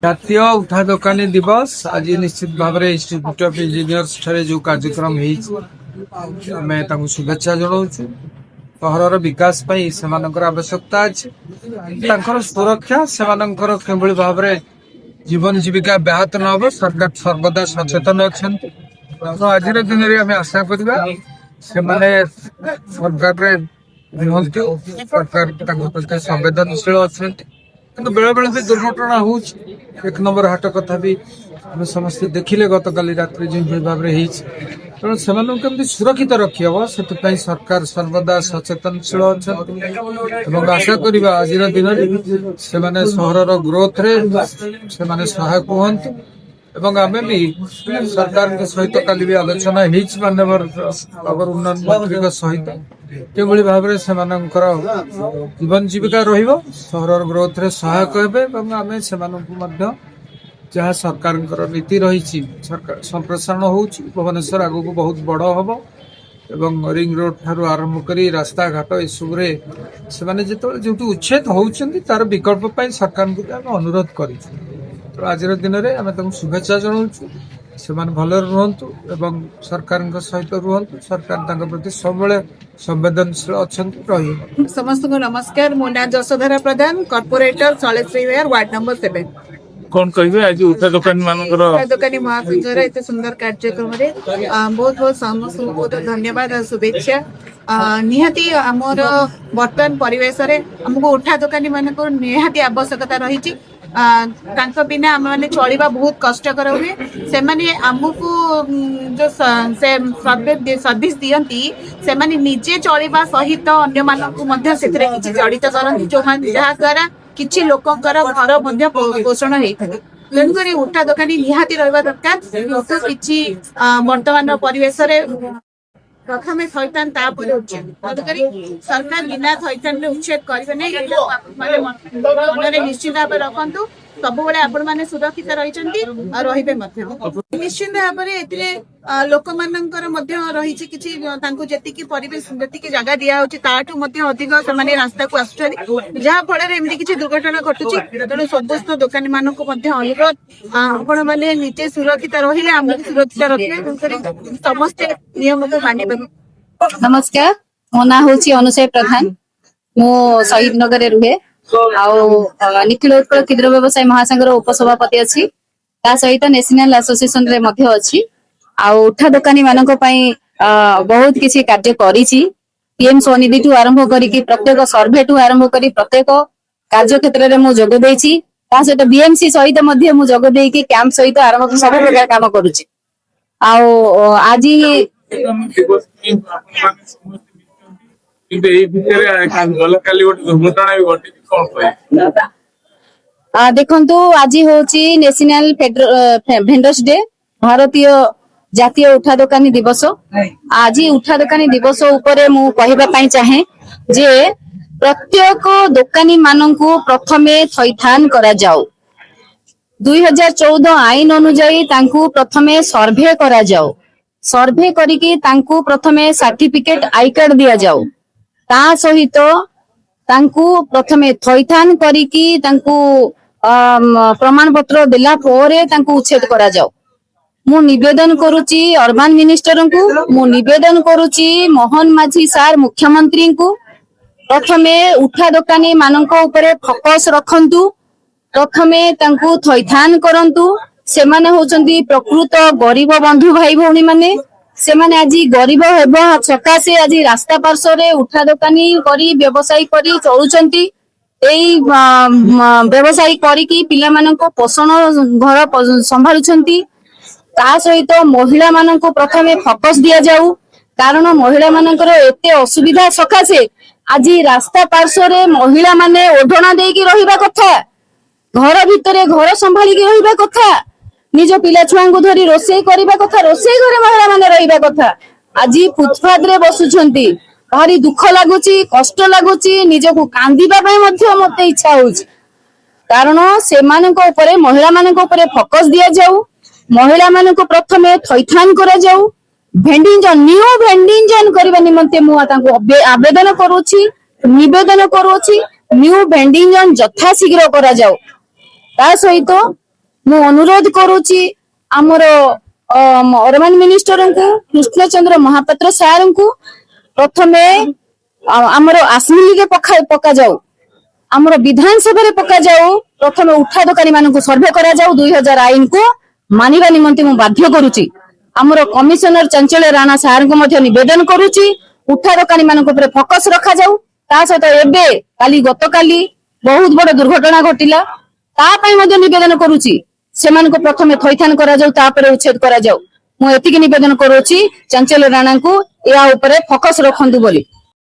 ଜାତୀୟ ଉଠା ଦୋକାନୀ ଦିବସ ଆଜି ନିଶ୍ଚିତ ଭାବରେ ଇନଷ୍ଟିଚ୍ୟୁଟ ଅଫ ଇଞ୍ଜିନିୟର୍ସ ଠାରେ ଯୋଉ କାର୍ଯ୍ୟକ୍ରମ ହେଇଛି ଆମେ ତାଙ୍କୁ ଶୁଭେଚ୍ଛା ଜଣାଉଛୁ। ସହରର ବିକାଶ ପାଇଁ ସେମାନଙ୍କର ଆବଶ୍ୟକତା ଅଛି। ତାଙ୍କର ସୁରକ୍ଷା ସେମାନଙ୍କର କିଭଳି ଭାବରେ ଜୀବନ ଜୀବିକା ବ୍ୟାହତ ନ ହେବ ସରକାର ସର୍ବଦା ସଚେତନ ଅଛନ୍ତି। ଆଜିର ଦିନରେ ଆମେ ଆଶା କରିବା ସେମାନେ ସରକାରରେ ରୁହନ୍ତୁ, ସରକାର ତାଙ୍କ ପ୍ରତି ସମ୍ବେଦନଶୀଳ ଅଛନ୍ତି। କିନ୍ତୁ ବେଳେ ବେଳେ ବି ଦୁର୍ଘଟଣା ହଉଛି। ଏକ ନମ୍ବର ହାଟ କଥା ବି ଆମେ ସମସ୍ତେ ଦେଖିଲେ ଗତକାଲି ରାତ୍ରି ଯେଉଁଭଳି ଭାବରେ ହେଇଛି। ତେଣୁ ସେମାନଙ୍କୁ କେମିତି ସୁରକ୍ଷିତ ରଖିହବ ସେଥିପାଇଁ ସରକାର ସର୍ବଦା ସଚେତନଶୀଳ ଅଛନ୍ତି ଏବଂ ଆଶା କରିବା ଆଜିର ଦିନରେ ସେମାନେ ସହରର ଗ୍ରୋଥରେ ସେମାନେ ସହାୟକ ହୁଅନ୍ତୁ। ଏବଂ ଆମେ ବି ସରକାରଙ୍କ ସହିତ କାଲି ବି ଆଲୋଚନା ହେଇଛି ମାନ୍ୟବର ଉନ୍ନୟନ ମନ୍ତ୍ରୀଙ୍କ ସହିତ କିଭଳି ଭାବରେ ସେମାନଙ୍କର ଜୀବନ ଜୀବିକା ରହିବ, ସହରର ଗ୍ରୋଥରେ ସହାୟକ ହେବେ ଏବଂ ଆମେ ସେମାନଙ୍କୁ ମଧ୍ୟ ଯାହା ସରକାରଙ୍କର ନୀତି ରହିଛି ସମ୍ପ୍ରସାରଣ ହେଉଛି। ଭୁବନେଶ୍ୱର ଆଗକୁ ବହୁତ ବଡ଼ ହେବ ଏବଂ ରିଙ୍ଗ ରୋଡ ଠାରୁ ଆରମ୍ଭ କରି ରାସ୍ତାଘାଟ ଏସବୁରେ ସେମାନେ ଯେତେବେଳେ ଯୋଉଠି ଉଚ୍ଛେଦ ହେଉଛନ୍ତି ତାର ବିକଳ୍ପ ପାଇଁ ସରକାରଙ୍କୁ ଆମେ ଅନୁରୋଧ କରିଛୁ। ତ ଆଜିର ଦିନରେ ଆମେ ତାଙ୍କୁ ଶୁଭେଚ୍ଛା ଜଣାଉଛୁ। ସେମାନେ ଭଲରେ ରୁହନ୍ତୁ ଏବଂ ସରକାରଙ୍କ ସହିତ ରୁହନ୍ତୁ। ସରକାର ତାଙ୍କ ପ୍ରତି ସବୁବେଳେ ସମ୍ବେଦନଶୀଳ ଅଛନ୍ତି, ରହିବେ। ସମସ୍ତଙ୍କୁ ନମସ୍କାର। ମୋ ନାଁ Yashodhara Pradhan, corporator Sailashree Vihar, ward number 7। କଣ କହିବେ ଆଜି ଉଠା ଦୋକାନୀ ମାନଙ୍କର ଦୋକାନୀ ମହାସଂଘର ଏତେ ସୁନ୍ଦର କାର୍ଯ୍ୟକ୍ରମରେ ବହୁତ ବହୁତ ସମସ୍ତଙ୍କୁ ବହୁତ ଧନ୍ୟବାଦ ଆଉ ଶୁଭେଚ୍ଛା। ନିହାତି ଆମର ବର୍ତ୍ତମାନ ପରିବେଶରେ ଆମକୁ ଉଠା ଦୋକାନୀ ମାନଙ୍କର ନିହାତି ଆବଶ୍ୟକତା ରହିଛି। ତାଙ୍କ ବିନା ଆମେ ମାନେ ଚଳିବା ବହୁତ କଷ୍ଟକର ହୁଏ। ସେମାନେ ଆମକୁ ଯୋଉ ସର୍ଭିସ ଦିଅନ୍ତି ସେମାନେ ନିଜେ ଚଳିବା ସହିତ ଅନ୍ୟମାନଙ୍କୁ ମଧ୍ୟ ସେଥିରେ କିଛି ଜଡିତ କରନ୍ତି, ଯୋଉମାନେ ଯାହା ଦ୍ୱାରା କିଛି ଲୋକଙ୍କର ଘର ମଧ୍ୟ ପୋଷଣ ହେଇଥାଏ। ତେଣୁକରି ଉଠା ଦୋକାନୀ ନିହାତି ରହିବା ଦରକାର। କିଛି ବର୍ତ୍ତମାନର ପରିବେଶରେ ପ୍ରଥମେ ଥଇଥାନ ତାପରେ ଉଚ୍ଛେଦ, ତେଣୁକରି ସରକାର ବିନା ଥଇଥାନରେ ଉଚ୍ଛେଦ କରିବେ ନାହିଁ। ମନରେ ନିଶ୍ଚିତ ଭାବେ ରଖନ୍ତୁ। ସବୁବେଳେ ଆପଣ ମାନେ ସୁରକ୍ଷିତ ରହିଛନ୍ତି ଆଉ ରହିବେ ମଧ୍ୟ। ନିଶ୍ଚିତ ଭାବରେ ଏଥିରେ ଲୋକମାନଙ୍କର ମଧ୍ୟ ରହିଛି କିଛି, ତାଙ୍କୁ ଯେତିକି ପରିବେଶ ଯେତିକି ଜାଗା ଦିଆହଉଛି ତାଠୁ ମଧ୍ୟ ଅଧିକ ସେମାନେ ରାସ୍ତାକୁ ଆସୁଛନ୍ତି, ଯାହା ଫଳରେ ଏମିତି କିଛି ଦୁର୍ଘଟଣା ଘଟୁଛି। ତେଣୁ ସମସ୍ତ ଦୋକାନୀ ମାନଙ୍କୁ ମଧ୍ୟ ଅନୁରୋଧ, ଆପଣ ମାନେ ନିଜେ ସୁରକ୍ଷିତ ରହିଲେ ଆମକୁ ସୁରକ୍ଷିତ ରଖିବେ। ସମସ୍ତେ ନିୟମକୁ ମାନିବେ। ନମସ୍କାର, ମୋ ନାଁ ହଉଛି ଅନୁସୟ ପ୍ରଧାନ। ମୁଁ ଶହୀଦ ନଗରରେ ରୁହେ ଆଉ ନିଖିଳ ଉତ୍କଳ କ୍ଷୁଦ୍ର ବ୍ୟବସାୟୀ ମହାସଂଘର ଉପସଭାପତି ଅଛି। ତା ସହିତ ନ୍ୟାସନାଲ ଆସୋସିଏସନ ରେ ମଧ୍ୟ ଅଛି। ଆଉ ଉଠା ଦୋକାନୀ ମାନଙ୍କ ପାଇଁ ବହୁତ କିଛି କାର୍ଯ୍ୟ କରିଛି। ପିଏମ ସ୍ୱନିଧି ଠୁ ଆରମ୍ଭ କରିକି ପ୍ରତ୍ୟେକ ସର୍ଭେ ଠୁ ଆରମ୍ଭ କରି ପ୍ରତ୍ୟେକ କାର୍ଯ୍ୟ କ୍ଷେତ୍ରରେ ମୁଁ ଯୋଗ ଦେଇଛି। ତା ସହିତ ବିଏମସି ସହିତ ମଧ୍ୟ ମୁଁ ଯୋଗ ଦେଇକି କ୍ୟାମ୍ପ ସହିତ ଆରମ୍ଭ ସବୁ ପ୍ରକାର କାମ କରୁଛି। ଆଉ ଆଜି କିନ୍ତୁ ଏଇ ଭିତରେ ଗତକାଲି ଗୋଟେ ଦୁର୍ଘଟଣା ବି ଘଟିଛି, କଣ କହିବେ? ଦେଖନ୍ତୁ, ଆଜି ହଉଛି ନ୍ୟାସନାଲ ଭେଣ୍ଡର୍ସ ଡେ, ଭାରତୀୟ ଜାତୀୟ ଉଠା ଦୋକାନୀ ଦିବସ। ଆଜି ଉଠା ଦୋକାନୀ ଦିବସ ଉପରେ ମୁଁ କହିବା ପାଇଁ ଚାହେଁ ଯେ ପ୍ରତ୍ୟେକ ଦୋକାନୀ ମାନଙ୍କୁ ପ୍ରଥମେ ଥଇଥାନ କରାଯାଉ। 2014 ଆଇନ ଅନୁଯାୟୀ ତାଙ୍କୁ ପ୍ରଥମେ ସର୍ଭେ କରାଯାଉ। ସର୍ଭେ କରିକି ତାଙ୍କୁ ପ୍ରଥମେ ସାର୍ଟିଫିକେଟ ଆଇ କାର୍ଡ ଦିଆଯାଉ। ତା ସହିତ ତାଙ୍କୁ ପ୍ରଥମେ ଥଇଥାନ କରିକି ତାଙ୍କୁ ପ୍ରମାଣ ପତ୍ର ଦେଲା ପରେ ତାଙ୍କୁ ଉଚ୍ଛେଦ କରାଯାଉ। ମୁଁ ନିବେଦନ କରୁଛି ଅର୍ବାନ ମିନିଷ୍ଟରଙ୍କୁ, ମୁଁ ନିବେଦନ କରୁଛି ମୋହନ ମାଝୀ ସାର୍ ମୁଖ୍ୟମନ୍ତ୍ରୀଙ୍କୁ, ପ୍ରଥମେ ଉଠା ଦୋକାନୀ ମାନଙ୍କ ଉପରେ ଫୋକସ ରଖନ୍ତୁ। ପ୍ରଥମେ ତାଙ୍କୁ ଥଇଥାନ କରନ୍ତୁ। ସେମାନେ ହଉଛନ୍ତି ପ୍ରକୃତ ଗରିବ ବନ୍ଧୁ ଭାଇ ଭଉଣୀ ମାନେ। ସେମାନେ ଆଜି ଗରିବ ହେବା ସକାଶେ ଆଜି ରାସ୍ତା ପାର୍ଶ୍ୱରେ ଉଠା ଦୋକାନୀ କରି ବ୍ୟବସାୟୀ କରି ଚଳୁଛନ୍ତି। ଏଇ ବ୍ୟବସାୟୀ କରିକି ପିଲାମାନଙ୍କ ପୋଷଣ ଘର ସମ୍ଭାଳୁଛନ୍ତି। ତା ସହିତ ମହିଳା ମାନଙ୍କୁ ପ୍ରଥମେ ଫୋକସ ଦିଆଯାଉ, କାରଣ ମହିଳା ମାନଙ୍କର ଏତେ ଅସୁବିଧା ସକାଶେ ଆଜି ରାସ୍ତା ପାର୍ଶ୍ୱରେ ମହିଳା ମାନେ ଓଢଣା ଦେଇକି ରହିବା କଥା, ଘର ଭିତରେ ଘର ସମ୍ଭାଳିକି ରହିବା କଥା, ନିଜ ପିଲା ଛୁଆଙ୍କୁ ଧରି ରୋଷେଇ କରିବା କଥା, ରୋଷେଇ ଘରେ ମହିଳା ମାନେ ରହିବା କଥା। ଆଜି ଫୁଟପାଥ ରେ ବସୁଛନ୍ତି। ଭାରି ଦୁଃଖ ଲାଗୁଛି, କଷ୍ଟ ଲାଗୁଛି, ନିଜକୁ କାନ୍ଦିବା ପାଇଁ ମଧ୍ୟ ମତେ ଇଚ୍ଛା ହଉଛି। କାରଣ ସେମାନଙ୍କ ଉପରେ, ମହିଳା ମାନଙ୍କ ଉପରେ ଫୋକସ ଦିଆଯାଉ। ମହିଳା ମାନଙ୍କୁ ପ୍ରଥମେ ଥଇଥାନ କରାଯାଉ। Vending zone, new vending zone କରିବା ନିମନ୍ତେ ମୁଁ ତାଙ୍କୁ ଆବେଦନ କରୁଛି, ନିବେଦନ କରୁଅଛି। ନ୍ୟୁ ଭେଣ୍ଡିଂ ଜୋନ୍ ଯଥାଶୀଘ୍ର କରାଯାଉ। ତା ସହିତ ମୁଁ ଅନୁରୋଧ କରୁଛି ଆମର ଅରବାନ ମିନିଷ୍ଟରଙ୍କୁ କୃଷ୍ଣଚନ୍ଦ୍ର ମହାପାତ୍ର ସାରଙ୍କୁ ପ୍ରଥମେ ଆମର ଆସେମ୍ବଲିରେ ପକାଯାଉ, ଆମର ବିଧାନସଭାରେ ପକାଯାଉ, ପ୍ରଥମେ ଉଠା ଦୋକାନୀ ମାନଙ୍କୁ ସର୍ଭେ କରାଯାଉ। 2000 ଆଇନକୁ ମାନିବା ନିମନ୍ତେ ମୁଁ ବାଧ୍ୟ କରୁଛି। ଆମର କମିଶନର ଚଞ୍ଚଳ ରାଣା ସାରଙ୍କୁ ମଧ୍ୟ ନିବେଦନ କରୁଛି ଉଠା ଦୋକାନୀ ମାନଙ୍କ ଉପରେ ଫୋକସ ରଖାଯାଉ। ତା ସହିତ ଏବେ ଗତକାଲି ବହୁତ ବଡ ଦୁର୍ଘଟଣା ଘଟିଲା, ତା ପାଇଁ ମଧ୍ୟ ନିବେଦନ କରୁଛି ସେମାନଙ୍କୁ ପ୍ରଥମେ ଥଇଥାନ କରାଯାଉ, ତାପରେ ଉଚ୍ଛେଦ କରାଯାଉ। ମୁଁ ଏତିକି ନିବେଦନ କରୁଛି ଚଞ୍ଚଳ ରାଣାଙ୍କୁ ଏହା ଉପରେ ଫୋକସ ରଖନ୍ତୁ ବୋଲି।